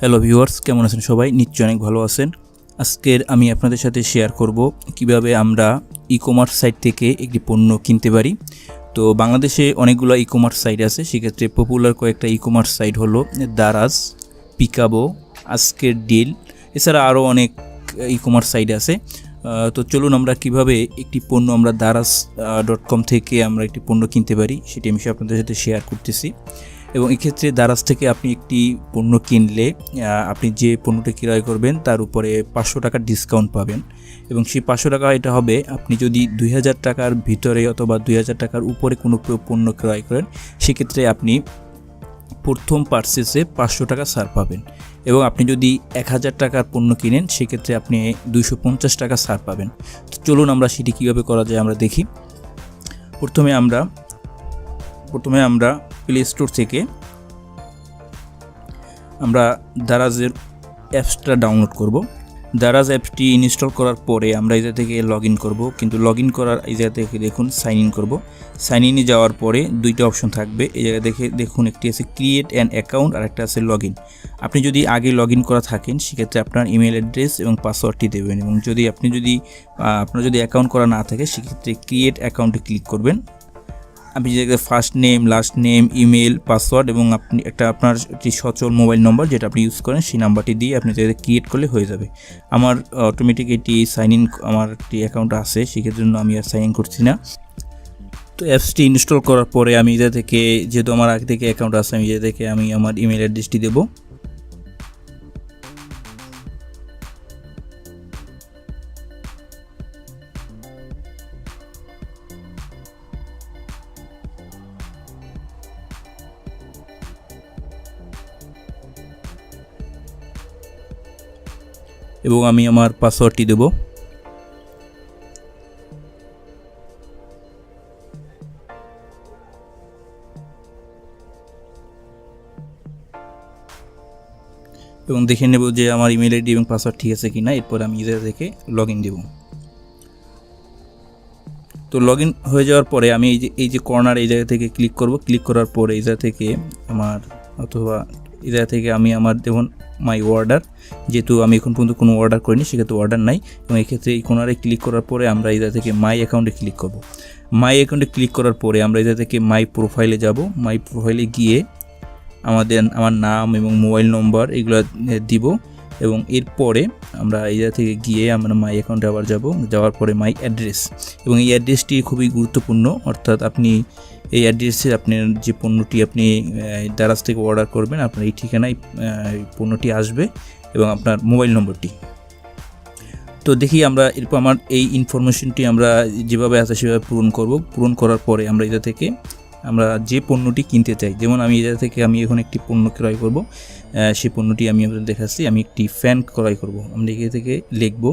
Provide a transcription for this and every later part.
Hello viewers, কেমন আছেন সবাই? নিশ্চয়ই অনেক ভালো আছেন। আজকের আমি আপনাদের সাথে শেয়ার করব কিভাবে আমরা ই-কমার্স সাইট থেকে একটি পণ্য কিনতে পারি। তো বাংলাদেশে অনেকগুলো ই-কমার্স সাইট আছে, সেক্ষেত্রে পপুলার কয়েকটা ই-কমার্স সাইট হলো দারাজ, পিকাবো, আজকের ডিল, এছাড়া আরও অনেক ই-কমার্স সাইট আছে। তো চলুন আমরা কিভাবে একটি পণ্য আমরা daraz.com থেকে আমরা একটি পণ্য কিনতে পারি সেটি আমি আপনাদের সাথে শেয়ার করতেছি। এবং এক্ষেত্রে দারাজ থেকে আপনি একটি পণ্য কিনলে আপনি যে পণ্যটি ক্রয় করবেন তার উপরে 500 টাকার ডিসকাউন্ট পাবেন। এবং সেই 500 টাকা এটা হবে আপনি যদি 2000 টাকার ভিতরে অথবা 2000 টাকার উপরে কোনো পণ্য ক্রয় করেন, সেক্ষেত্রে আপনি প্রথম পারচেসে 500 টাকা ছাড় পাবেন। এবং আপনি যদি 1000 টাকার পণ্য কিনেন সেক্ষেত্রে আপনি 250 টাকা ছাড় পাবেন। তো চলুন আমরা সেটি কীভাবে করা যায় আমরা দেখি। প্রথমে আমরা প্লে স্টোর থেকে আমরা দারাজের অ্যাপসটা ডাউনলোড করব। দারাজ অ্যাপটি ইনস্টল করার পরে আমরা এটা থেকে লগ ইন করবো, কিন্তু লগ ইন করার এই জায়গা থেকে দেখুন সাইন ইন করবো। সাইন ইনে যাওয়ার পরে দুইটা অপশন থাকবে, এই জায়গা দেখুন একটি আছে ক্রিয়েট অ্যান অ্যাকাউন্ট আর একটা আছে লগ ইন। আপনি যদি আগে লগ ইন করা থাকেন সেক্ষেত্রে আপনার ইমেল অ্যাড্রেস এবং পাসওয়ার্ডটি দেবেন, এবং আপনার যদি অ্যাকাউন্ট করা না থাকে সেক্ষেত্রে ক্রিয়েট অ্যাকাউন্টে ক্লিক করবেন। আপনি যে first name, last name, email, password এবং আপনি আপনার একটি সচল মোবাইল নম্বর যেটা আপনি ইউজ করেন সেই নাম্বারটি দিয়ে আপনি যাতে ক্রিয়েট করলে হয়ে যাবে। আমার অটোমেটিক এটি সাইন ইন, আমার একটি অ্যাকাউন্ট আছে, সেক্ষেত্রে আমি আর সাইন ইন করছি না। তো অ্যাপসটি ইনস্টল করার পরে আমি এটা থেকে, যেহেতু আমার আগে থেকে অ্যাকাউন্ট আছে, আমি এটা থেকে আমার ইমেল অ্যাড্রেসটি দেবো। এবং আমি আমার পাসওয়ার্ডটি দেব। এবং দেখে নেব যে আমার ইমেল আইডি এবং পাসওয়ার্ড ঠিক আছে কিনা। এরপর আমি এটা থেকে লগ ইন দেব। তো লগ ইন হয়ে যাওয়ার পরে আমি এই যে কর্নার এই জায়গা থেকে ক্লিক করব। ক্লিক করার পরে এই জায়গা থেকে আমি আমার দেখুন মাই অর্ডার, যেহেতু আমি এখন পর্যন্ত কোনো অর্ডার করিনি সেক্ষেত্রে অর্ডার নাই। এবং এক্ষেত্রে এই কর্নারে ক্লিক করার পরে আমরা এই জায়গা থেকে মাই অ্যাকাউন্টে ক্লিক করব। মাই অ্যাকাউন্টে ক্লিক করার পরে আমরা এই জায়গা থেকে মাই প্রোফাইলে যাব। মাই প্রোফাইলে গিয়ে আমার নাম এবং মোবাইল নম্বর এগুলো দিব। এবং এরপরে আমরা এই জায়গা থেকে গিয়ে আমরা মাই অ্যাকাউন্টে আবার যাওয়ার পরে মাই অ্যাড্রেস, এবং এই অ্যাড্রেসটি খুবই গুরুত্বপূর্ণ। অর্থাৎ আপনি এই অ্যাড্রেসে আপনার যে পণ্যটি আপনি দারাজ থেকে অর্ডার করবেন, আপনার এই ঠিকানায় পণ্যটি আসবে এবং আপনার মোবাইল নম্বরটি। তো দেখি আমরা এরপর আমার এই ইনফরমেশনটি আমরা যেভাবে আছে সেভাবে পূরণ করব। পূরণ করার পরে আমরা এটা থেকে আমরা যে পণ্যটি কিনতে চাই, যেমন আমি এটা থেকে এখন একটি পণ্য ক্রয় করব, সেই পণ্যটি আমি আপনাদের দেখাচ্ছি। আমি একটি ফ্যান ক্রয় করব। আমরা এখান থেকে লিখব,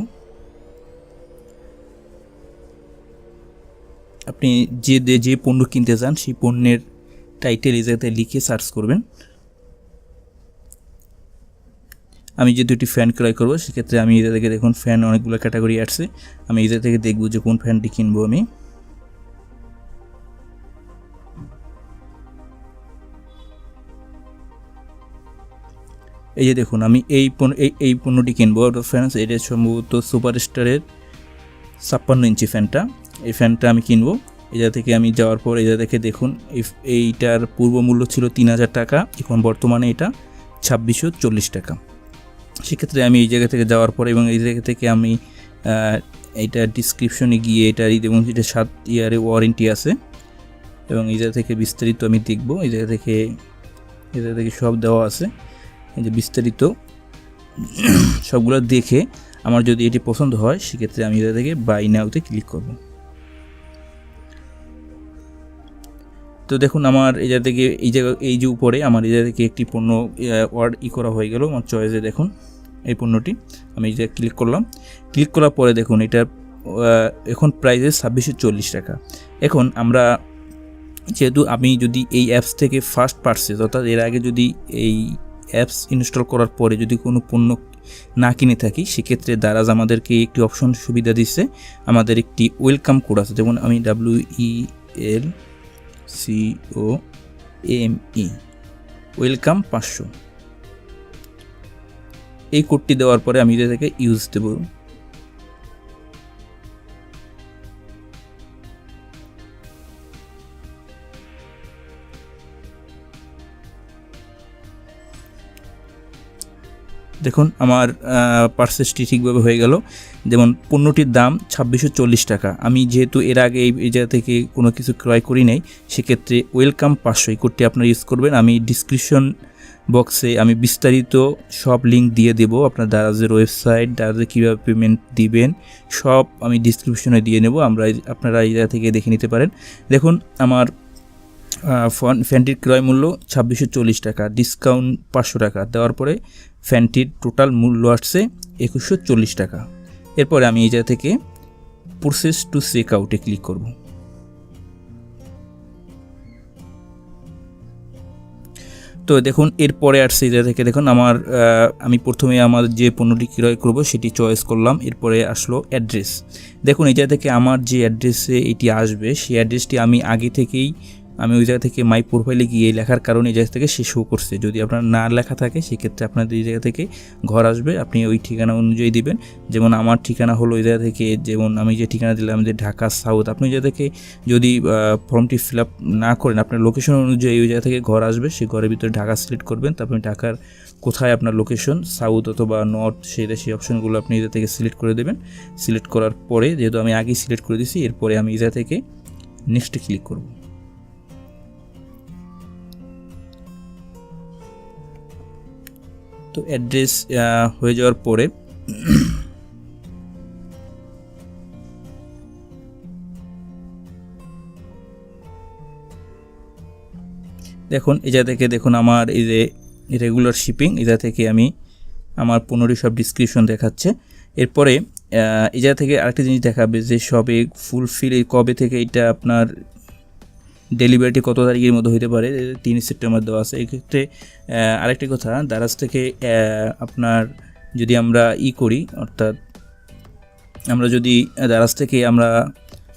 আপনি যে পণ্য কিনতে চান সেই পণ্যের টাইটেল এই জায়গাতে লিখে সার্চ করবেন। আমি যে দুটি ফ্যান ক্রয় করব সেক্ষেত্রে আমি এটা থেকে দেখুন ফ্যান অনেকগুলো ক্যাটাগরি আসছে। আমি এটা থেকে দেখব যে কোন ফ্যানটি কিনবো আমি। এই যে দেখুন আমি এই পণ্যটি কিনবো ফ্যান্স। এটা সম্ভবত সুপারস্টারের 56 ইঞ্চি ফ্যানটা। এই ফ্যানটা আমি কিনবো। এই জায়গা থেকে আমি যাওয়ার পর এই জায়গা থেকে দেখুন এইটার পূর্ব মূল্য ছিল 3000 টাকা, এখন বর্তমানে এটা 2640 টাকা। সেক্ষেত্রে আমি এই জায়গা থেকে যাওয়ার পর এবং এই জায়গা থেকে আমি এইটা ডিসক্রিপশনে গিয়ে এবং এটা 7 ইয়ারের ওয়ারেন্টি আছে, এবং এই জায়গা থেকে বিস্তারিত আমি দেখব। এই জায়গা থেকে সব দেওয়া আছে, এই যে বিস্তারিত সবগুলো দেখে আমার যদি এটি পছন্দ হয় সেক্ষেত্রে আমি এটা থেকে বাই নাওতে ক্লিক করব। তো দেখুন আমার এই জায়গা থেকে এই যে উপরে আমার এই জায়গা থেকে একটি পণ্য করা হয়ে গেল আমার চয়েসে। দেখুন এই পণ্যটি আমি এই জায়গায় ক্লিক করলাম। ক্লিক করার পরে দেখুন এটা এখন প্রাইসে 2640 টাকা। এখন আমরা যেহেতু আমি যদি এই অ্যাপস থেকে ফার্স্ট পারচেজ, অর্থাৎ এর আগে যদি এই অ্যাপস ইনস্টল করার পরে যদি কোনো পণ্য না কিনে থাকি, সেক্ষেত্রে দারাজ আমাদেরকে একটি অপশন সুবিধা দিচ্ছে। আমাদের একটি ওয়েলকাম কোড আছে, যেমন আমি WELCOME ওয়েলকাম 500 এই কোডটি দেওয়ার পরে আমি এটা থেকে ইউজ দেব। দেখুন আমার পারচেসটি ঠিকভাবে হয়ে গেল। যেমন পণ্যটির দাম 2640 টাকা। আমি যেহেতু এর আগে এই জায়গা থেকে কোনো কিছু ক্রয় করি নাই, সেক্ষেত্রে ওয়েলকাম 500 এই কোডটি আপনারা ইউজ করবেন। আমি ডিসক্রিপশন বক্সে আমি বিস্তারিত সব লিঙ্ক দিয়ে দেবো। আপনার দারাজের ওয়েবসাইট, দারাজে কীভাবে পেমেন্ট দিবেন সব আমি ডিসক্রিপশনে দিয়ে নেব। আপনারা এই জায়গা থেকে দেখে নিতে পারেন। দেখুন আমার ফ্যানটির ক্রয় মূল্য 2640 টাকা, ডিসকাউন্ট 500 টাকা দেওয়ার পরে ফ্যানটির টোটাল মূল্য আসছে 2140 টাকা। এরপরে আমি এই জায়গা থেকে প্রসেস টু চেক আউটে ক্লিক করব। তো দেখুন এরপরে আসছে এই জায়গা থেকে দেখুন আমি প্রথমে আমার যে পণ্যটি ক্রয় করব সেটি চয়েস করলাম। এরপরে আসলো অ্যাড্রেস। দেখুন এই জায়গা থেকে আমার যে অ্যাড্রেসে এটি আসবে সেই অ্যাড্রেসটি আমি আগে থেকেই ওই জায়গা থেকে মাই প্রোফাইলে গিয়ে লেখার কারণে এই জায়গা থেকে সে শো করছে। যদি আপনার না লেখা থাকে সেক্ষেত্রে আপনাদের এই জায়গা থেকে ঘর আসবে, আপনি ওই ঠিকানা অনুযায়ী দিবেন। যেমন আমার ঠিকানা হলো ওই জায়গা থেকে, যেমন আমি যে ঠিকানা দিলাম যে ঢাকা সাউথ, আপনি ওই জায়গা থেকে যদি ফর্মটি ফিল আপ না করেন আপনার লোকেশন অনুযায়ী ওই জায়গা থেকে ঘর আসবে। সেই ঘরের ভিতরে ঢাকা সিলেক্ট করবেন, তারপরে ঢাকার কোথায় আপনার লোকেশন, সাউথ অথবা নর্থ, সেই অপশনগুলো আপনি এই জায়গা থেকে সিলেক্ট করে দেবেন। সিলেক্ট করার পরে যেহেতু আমি আগেই সিলেক্ট করে দিয়েছি, এরপরে আমি এই জায়গা থেকে নেক্সটে ক্লিক করব। তো অ্যাড্রেস হয়ে যাওয়ার পরে দেখুন এই জায়গা থেকে দেখুন আমার এই যে রেগুলার শিপিং, এই জায়গা থেকে আমি আমার 15 সব ডিসক্রিপশন দেখাচ্ছে। এরপরে এই জায়গা থেকে আরেকটা জিনিস দেখাবে যে সবে ফুলফিল কবে থেকে এটা আপনার ডেলিভারিটি কত তারিখের মধ্যে হতে পারে, 3 সেপ্টেম্বর দেওয়া আছে। এক্ষেত্রে আরেকটি কথা, দারাজ থেকে আপনার যদি আমরা করি, অর্থাৎ আমরা যদি দারাজ থেকে আমরা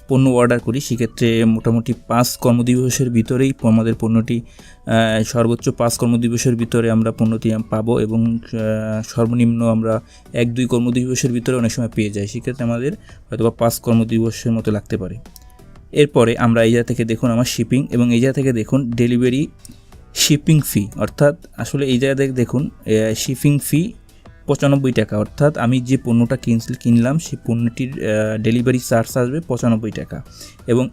পণ্য অর্ডার করি, সেক্ষেত্রে মোটামুটি 5 কর্মদিবসের ভিতরেই আমাদের পণ্যটি সর্বোচ্চ 5 কর্মদিবসের ভিতরে আমরা পণ্যটি পাবো, এবং সর্বনিম্ন আমরা 1-2 কর্মদিবসের ভিতরে অনেক সময় পেয়ে যাই। সেক্ষেত্রে আমাদের হয়তো 5 কর্মদিবসের মতো লাগতে পারে। এরপরে আমরা এই জায়গা থেকে দেখুন আমার শিপিং, এবং এই জায়গা থেকে দেখুন ডেলিভারি শিপিং ফি, অর্থাৎ আসলে এই জায়গা থেকে দেখুন শিপিং ফি 95 টাকা। অর্থাৎ আমি যে পণ্যটা কিনলাম সেই পণ্যটির ডেলিভারি চার্জ আসবে 95 টাকা, এবং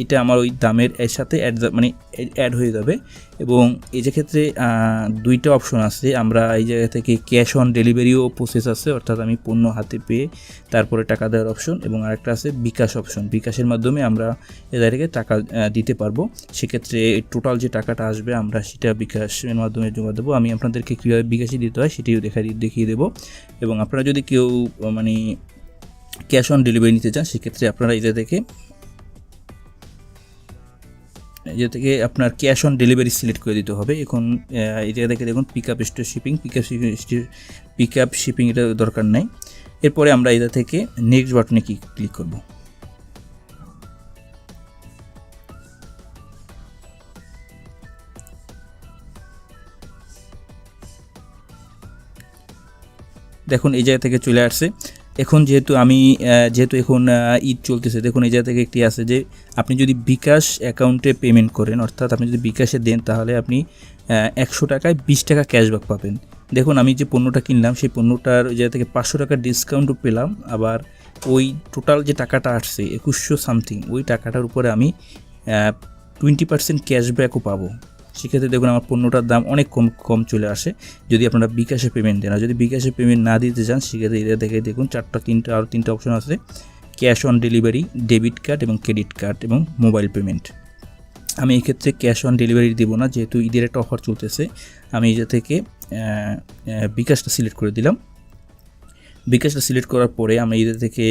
এইটা আমার ওই দামের এর সাথে অ্যাড হয়ে যাবে। এবং এই যে ক্ষেত্রে 2টা অপশন আছে। আমরা এই জায়গা থেকে ক্যাশ অন ডেলিভারিও প্রসেস আছে, অর্থাৎ আমি পণ্য হাতে পেয়ে তারপরে টাকা দেওয়ার অপশন, এবং আরেকটা আছে বিকাশ অপশন। বিকাশের মাধ্যমে আমরা এ থেকে টাকা দিতে পারবো। সেক্ষেত্রে টোটাল যে টাকাটা আসবে আমরা সেটা বিকাশের মাধ্যমে জমা দেবো। আমি আপনাদেরকে কীভাবে বিকাশে দিতে হয় সেটিও দেখিয়ে দেবো। এবং আপনারা যদি কেউ ক্যাশ অন ডেলিভারি নিতে চান, সেক্ষেত্রে আপনারা এই থেকে আপনার ক্যাশ অন ডেলিভারি সিলেক্ট করে দিতে হবে। এখন এই জায়গা থেকে দেখুন pick up store shipping, pick up shipping এটা দরকার নাই। এরপরে আমরা এই জায়গা থেকে নেক্সট বাটনে ক্লিক করব। দেখুন এই জায়গা থেকে চলে আসছে। এখন যেহেতু এখন ঈদ চলতেছে, দেখুন এই জায়গা থেকে একটি আছে যে আপনি যদি বিকাশ অ্যাকাউন্টে পেমেন্ট করেন, অর্থাৎ আপনি যদি বিকাশে দেন, তাহলে আপনি 100 টাকায় 20 টাকা ক্যাশব্যাক পাবেন। দেখুন আমি যে পণ্যটা কিনলাম সেই পণ্যটার ওই জায়গা থেকে 500 টাকার ডিসকাউন্টও পেলাম। আবার ওই টোটাল যে টাকাটা আসছে 2100 সামথিং, ওই টাকাটার উপরে আমি 20% ক্যাশব্যাকও পাবো। সেক্ষেত্রে দেখুন আমার পণ্যটার দাম অনেক কম চলে আসে যদি আপনারা বিকাশে পেমেন্ট দেন। আর যদি বিকাশে পেমেন্ট না দিতে চান, সেক্ষেত্রে এটা দেখে দেখুন আরও তিনটা অপশন আছে, cash on delivery, debit card এবং ক্রেডিট কার্ড এবং মোবাইল পেমেন্ট। আমি এই ক্ষেত্রে ক্যাশ অন ডেলিভারি দেবো না, যেহেতু ঈদের একটা অফার চলতেছে। আমি এটা থেকে বিকাশটা সিলেক্ট করে দিলাম। বিকাশটা সিলেক্ট করার পরে আমি এদের থেকে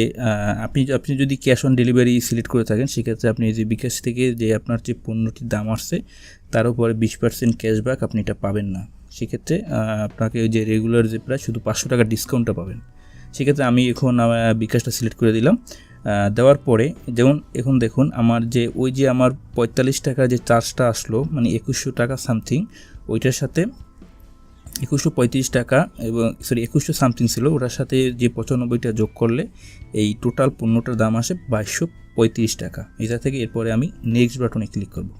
আপনি যদি ক্যাশ অন ডেলিভারি সিলেক্ট করে থাকেন, সেক্ষেত্রে আপনি যে বিকাশ থেকে যে আপনার যে পণ্যটির দাম আসছে তার উপরে 20% ক্যাশব্যাক আপনি এটা পাবেন না। সেক্ষেত্রে আপনাকে যে রেগুলার যে প্রায় শুধু 500 টাকার ডিসকাউন্টটা পাবেন। সেক্ষেত্রে আমি এখন বিকাশটা সিলেক্ট করে দিলাম। দেওয়ার পরে যেমন এখন দেখুন আমার আমার 45 টাকার যে চার্জটা আসলো, 2100 টাকা সামথিং, ওইটার সাথে 2135 টাকা এবং সরি 2100 সামথিং ছিল, ওটার সাথে যে 95টা যোগ করলে এই টোটাল পণ্যটার দাম আসে 2235 টাকা। এটা থেকে এরপরে আমি নেক্সট বাটনে ক্লিক করব।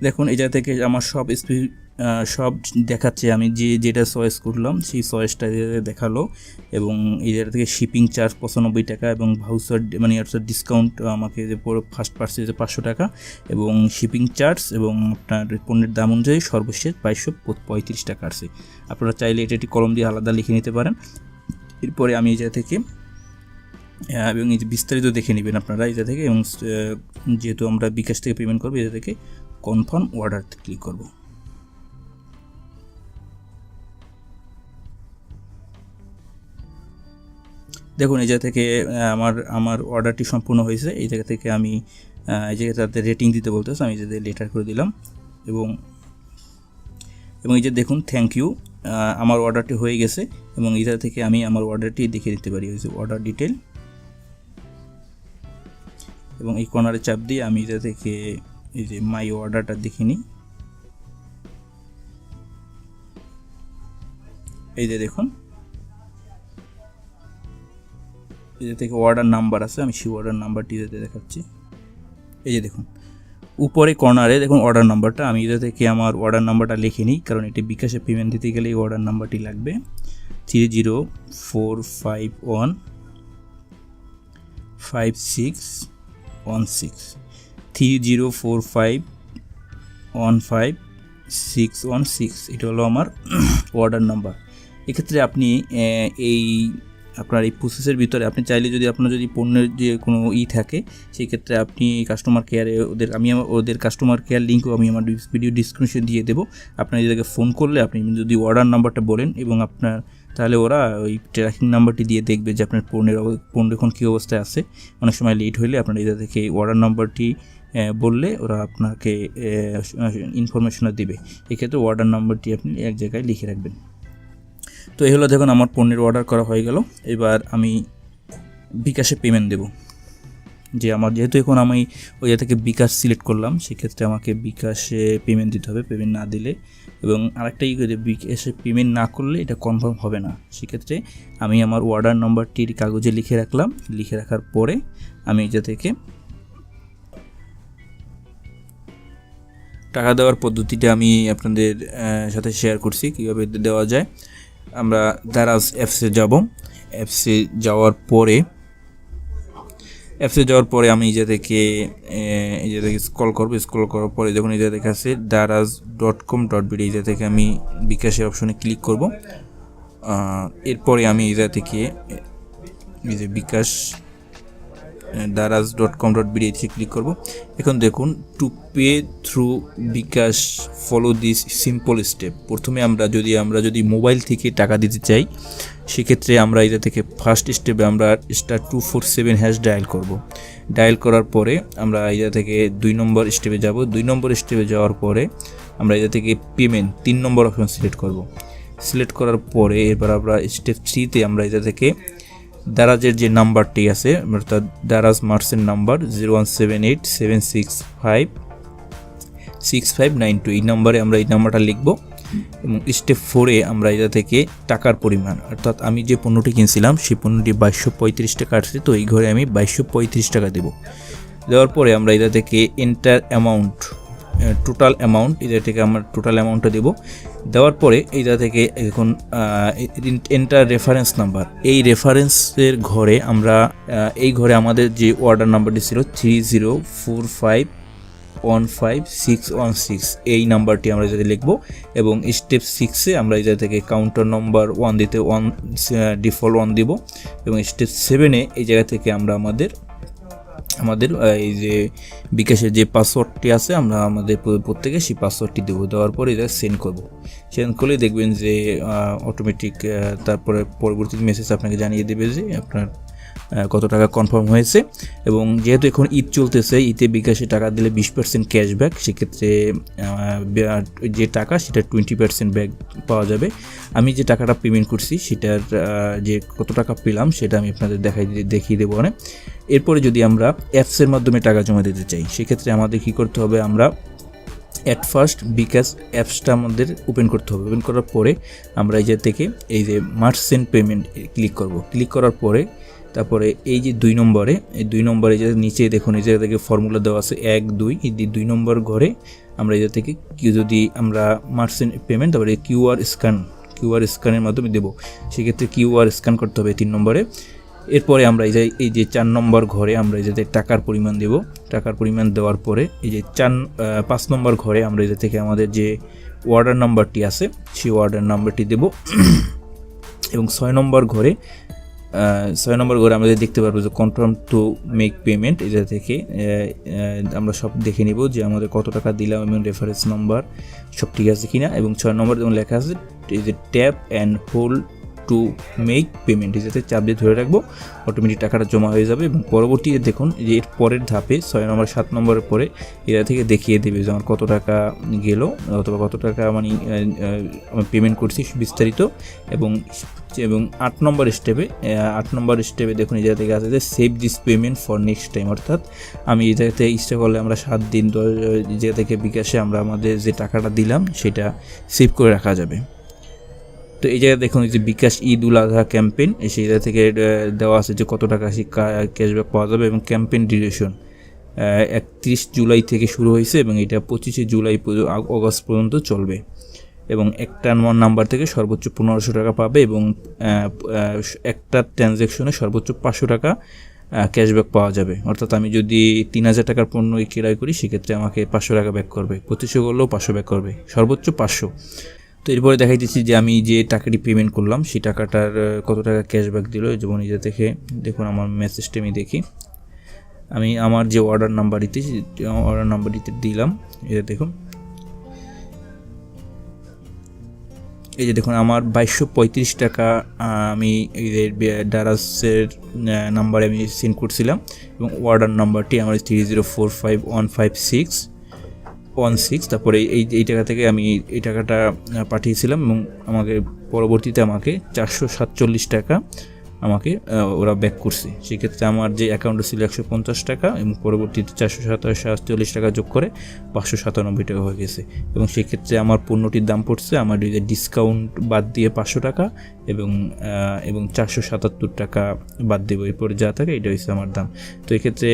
দেখুন এটা থেকে আমার সব দেখাচ্ছে, আমি যেটা চয়েস করলাম সেই চয়েসটা দেখালো এবং এই জায়গা থেকে শিপিং চার্জ 95 টাকা এবং ভাউচার মানে অর্থাৎ ডিসকাউন্ট আমাকে যে পুরো ফার্স্ট পার্সেজে 500 টাকা এবং শিপিং চার্জ এবং আপনার পণ্যের দাম অনুযায়ী সর্বশেষ 2235 টাকা আছে। আপনারা চাইলে এটি কলম দিয়ে আলাদা লিখে নিতে পারেন। এরপরে আমি এই জায়গা থেকে এবং এই যে বিস্তারিত দেখে নেবেন আপনারা এই জায়গা থেকে, এবং যেহেতু আমরা বিকাশ থেকে পেমেন্ট করবো এই জায়গা থেকে কনফার্ম অর্ডার ক্লিক করব। দেখুন এই জায়গা থেকে আমার অর্ডারটি সম্পূর্ণ হয়েছে। এই জায়গা থেকে আমি এই জায়গায় তাদের রেটিং দিতে বলতেছে, আমি যাদের লেটার করে দিলাম এবং এই যে দেখুন থ্যাংক ইউ, আমার অর্ডারটি হয়ে গেছে এবং এই জায়গা থেকে আমি আমার অর্ডারটি দেখে দিতে পারি। এই যে অর্ডার ডিটেল এবং এই কর্নারে চাপ দিয়ে আমি এই জায়গা থেকে এই যে মাই অর্ডারটা দেখে নিই। এই যে দেখুন এই থেকে অর্ডার নাম্বার আছে, আমি সেই অর্ডার নাম্বারটি দেখাচ্ছি। এই যে দেখুন উপরে কর্নারে দেখুন অর্ডার নাম্বারটা, আমি এটা থেকে আমার অর্ডার নাম্বারটা লিখে নিই, কারণ এটি বিকাশে পেমেন্ট দিতে গেলে এই অর্ডার নাম্বারটি লাগবে 3045155616 3045155616, এটা হলো আমার অর্ডার নাম্বার। এক্ষেত্রে আপনি আপনার এই প্রসেসের ভিতরে আপনি চাইলে আপনার যদি পণ্যের যে কোনো থাকে সেই ক্ষেত্রে আপনি কাস্টমার কেয়ারে ওদের কাস্টমার কেয়ার লিঙ্কও আমি আমার ভিডিও ডিসক্রিপশন দিয়ে দেবো। আপনার এদেরকে ফোন করলে আপনি যদি অর্ডার নাম্বারটা বলেন এবং তাহলে ওরা ওই ট্র্যাকিং নাম্বারটি দিয়ে দেখবে যে আপনার পণ্য এখন কী অবস্থায় আছে। অনেক সময় লেট হলে আপনার এদের থেকে অর্ডার নাম্বারটি বললে ওরা আপনাকে ইনফরমেশনও দেবে। এক্ষেত্রে অর্ডার নাম্বারটি আপনি এক জায়গায় লিখে রাখবেন। তো এই হলো দেখুন আমার পণ্যের অর্ডার করা হয়ে গেল। এবার আমি বিকাশে পেমেন্ট দেব। যেহেতু এখন আমি ওই জায়গা থেকে বিকাশ সিলেক্ট করলাম, সেক্ষেত্রে আমাকে বিকাশে পেমেন্ট দিতে হবে। পেমেন্ট না দিলে এবং আরেকটা বিকাশে পেমেন্ট না করলে এটা কনফার্ম হবে না। সেক্ষেত্রে আমি আমার অর্ডার নাম্বারটির কাগজে লিখে রাখলাম। লিখে রাখার পরে আমি এই জায়গা থেকে টাকা দেওয়ার পদ্ধতিটা আমি আপনাদের সাথে শেয়ার করছি কীভাবে দেওয়া যায়। আমরা দারাজ অ্যাপসে যাব। অ্যাপসে যাওয়ার পরে আমি এই জায়গা থেকে স্ক্রল করব। স্ক্রল করার পরে যখন এই জায়গা থেকে আছে daraz.com.bd, এই জায়গা থেকে আমি বিকাশের অপশনে ক্লিক করব। এরপরে আমি এই জায়গা থেকে এই যে বিকাশ daraz.com.bd ক্লিক করব। এখন দেখুন to pay through bKash follow this simple step. প্রথমে আমরা যদি মোবাইল থেকে টাকা দিতে চাই সেক্ষেত্রে আমরা এটা থেকে ফার্স্ট স্টেপে আমরা *247# ডায়াল করব। ডায়াল করার পরে আমরা এটা থেকে 2 নম্বর স্টেপে যাব। 2 নম্বর স্টেপে যাওয়ার পরে আমরা এটা থেকে পেমেন্ট 3 নম্বর অপশন সিলেক্ট করব। সিলেক্ট করার পরে এবার আমরা স্টেপ 3তে আমরা এটা থেকে দারাজের যে নাম্বারটি আছে অর্থাৎ দারাজ মার্চেন্ট নাম্বার 01787656592, এই নাম্বারে আমরা এই নাম্বারটা লিখব এবং স্টেপ 4-এ আমরা এটা থেকে টাকার পরিমাণ অর্থাৎ আমি যে পণ্যটি কিনছিলাম সেই পণ্যটি 2235 টাকা আসছে, তো এই ঘরে আমি 2235 টাকা দেব। দেওয়ার পরে আমরা এটা থেকে এন্টার অ্যামাউন্ট টোটাল অ্যামাউন্ট, এটা থেকে আমরা টোটাল অ্যামাউন্টটা দেব। দেওয়ার পরে এইটা থেকে এখন এন্টার রেফারেন্স নাম্বার, এই রেফারেন্সের ঘরে আমরা এই ঘরে আমাদের যে অর্ডার নাম্বারটি ছিল 3045155616, এই নাম্বারটি আমরা যাতে লিখব এবং স্টেপ 6-এ আমরা এই জায়গা থেকে কাউন্টার নম্বর 1 দিতে ডিফল্ট 1 দিব এবং স্টেপ 7-এ এই জায়গা থেকে আমরা আমাদের এই যে বিকাশের যে পাসওয়ার্ডটি আছে আমরা আমাদের প্রত্যেকে সেই পাসওয়ার্ডটি দেবো। দেওয়ার পরে এটা সেন্ড করব। সেন্ড করলে দেখবেন যে অটোমেটিক তারপরে পরবর্তী মেসেজ আপনাকে জানিয়ে দেবে যে আপনার কত টাকা কনফার্ম হয়েছে। এবং যেহেতু এখন ঈদ চলতেছে, ঈদে বিকাশে টাকা দিলে 20% ক্যাশব্যাক, সেক্ষেত্রে যে টাকা সেটা 20% ব্যাক পাওয়া যাবে। আমি যে টাকাটা পেমেন্ট করছি সেটার যে কত টাকা পেলাম সেটা আমি আপনাদের দেখিয়ে দেবো। এরপরে যদি আমরা অ্যাপসের মাধ্যমে টাকা জমা দিতে চাই, সেক্ষেত্রে আমাদের কী করতে হবে, আমরা অ্যাট ফার্স্ট বিকাশ অ্যাপসটা আমাদের ওপেন করতে হবে। ওপেন করার পরে আমরা এই যে থেকে এই যে মার্চেন্ট পেমেন্ট ক্লিক করব। ক্লিক করার পরে তারপরে এই যে 2 নম্বরে, এই 2 নম্বরে যে নিচে দেখুন এই জায়গা থেকে ফর্মুলা দেওয়া আছে 1 2, এই 2 নম্বর ঘরে আমরা এই থেকে যদি আমরা মার্চেন্ট পেমেন্ট তারপরে কিউআর স্ক্যানের মাধ্যমে দেবো, সেক্ষেত্রে কিউআর স্ক্যান করতে হবে 3 নম্বরে। এরপরে আমরা এই যে 4 নম্বর ঘরে আমরা এই যে টাকার পরিমাণ দেব। টাকার পরিমাণ দেওয়ার পরে এই যে 5 নম্বর ঘরে আমরা এই থেকে আমাদের যে অর্ডার নাম্বারটি আছে সেই অর্ডার নাম্বারটি দেব। এবং 6 নম্বর ঘরে আমরা দেখতে পারবো যে কনফার্ম টু মেক পেমেন্ট, এটা থেকে আমরা সব দেখে নিব যে আমাদের কত টাকা দিলাম এবং রেফারেন্স নাম্বার সব ঠিক আছে কিনা। এবং 6 নম্বর যেমন লেখা আছে এই যে tap and hold to make payment, এটাতে চাপ দিয়ে ধরে রাখবো, অটোমেটিক টাকাটা জমা হয়ে যাবে। এবং পরবর্তীতে দেখুন যে এর পরের ধাপে 6 নম্বর 7 নম্বরের পরে এটা থেকে দেখিয়ে দেবে যে আমার কত টাকা গেল অথবা কত টাকা আমি পেমেন্ট করছি বিস্তারিত। এবং 8 নম্বর স্টেপে দেখুন এই জায়গা থেকে আছে যে save this payment for next time, অর্থাৎ আমি এই জায়গাতে ইচ্ছা করলে আমরা 7 দিন এই জায়গা থেকে বিকাশে আমরা আমাদের যে টাকাটা দিলাম সেটা সেভ করে রাখা যাবে। তো এই জায়গায় দেখুন এই যে বিকাশ ঈদ উল আজহা ক্যাম্পেইন, সেই জায়গা থেকে দেওয়া আছে যে কত টাকা ক্যাশব্যাক পাওয়া যাবে। এবং ক্যাম্পেইন ডিউরেশন 31 জুলাই থেকে শুরু হয়েছে এবং এটা 25 জুলাই অগস্ট পর্যন্ত চলবে। এবং একটা নাম্বার থেকে সর্বোচ্চ 1500 টাকা পাবে এবং একটা ট্রানজ্যাকশনে সর্বোচ্চ 500 টাকা ক্যাশব্যাক পাওয়া যাবে। অর্থাৎ আমি যদি 3000 টাকার পণ্য ক্রয় করি সেক্ষেত্রে আমাকে 500 টাকা ব্যাক করবে, 2500 করলেও 500 ব্যাক করবে, সর্বোচ্চ 500। তো এরপরে দেখাই দিচ্ছি যে আমি যে টাকাটি পেমেন্ট করলাম সেই টাকাটার কত টাকা ক্যাশব্যাক দিল। যেমন নিজে থেকে দেখুন আমার মেসেজটা আমি দেখি, আমি আমার যে অর্ডার নাম্বারটিতে দিলাম, এটা দেখুন এই যে দেখুন আমার 2235 টাকা আমি এই যে দারাজের নাম্বারে আমি সেন্ড করছিলাম এবং অর্ডার নাম্বারটি আমার 3045156116। তারপরে এই টাকা থেকে আমি এই টাকাটা পাঠিয়েছিলাম এবং আমাকে পরবর্তীতে আমাকে 447 টাকা আমাকে ওরা ব্যাক করছে। সেক্ষেত্রে আমার যে অ্যাকাউন্টে ছিল 150 টাকা এবং পরবর্তীতে 447 টাকা যোগ করে 597 টাকা হয়ে গেছে। এবং সেক্ষেত্রে আমার পণ্যটির দাম পড়ছে আমার ডিসকাউন্ট বাদ দিয়ে 500 টাকা এবং 477 টাকা বাদ দেবো, এরপরে যা থাকে এটা হচ্ছে আমার দাম। তো এক্ষেত্রে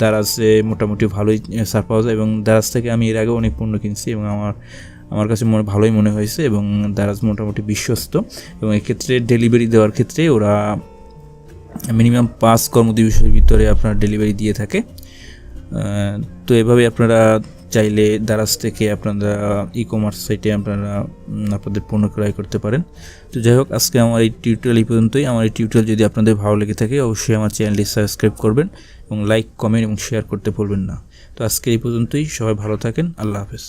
দারাজে মোটামুটি ভালোই ছাড় পাওয়া যায় এবং দারাজ থেকে আমি এর আগে অনেক পণ্য কিনছি এবং আমার কাছে ভালোই মনে হয়েছে এবং দারাজ মোটামুটি বিশ্বস্ত। এবং এক্ষেত্রে ডেলিভারি দেওয়ার ক্ষেত্রে ওরা মিনিমাম 5 কর্মদিবসের ভিতরে আপনার ডেলিভারি দিয়ে থাকে। তো এভাবে আপনারা চাইলে দারাজ থেকে আপনারা ই-কমার্স সাইটে আপনারা আপনাদের পণ্য ক্রয় করতে পারেন। তো যাই হোক, আজকে আমার এই টিউটোরিয়াল এই পর্যন্তই। আমার এই টিউটোরিয়াল যদি আপনাদের ভালো লেগে থাকে অবশ্যই আমার চ্যানেলটি সাবস্ক্রাইব করবেন এবং লাইক, কমেন্ট এবং শেয়ার করতে ভুলবেন না। তো আজকে এই পর্যন্তই, সবাই ভালো থাকেন, আল্লাহ হাফেজ।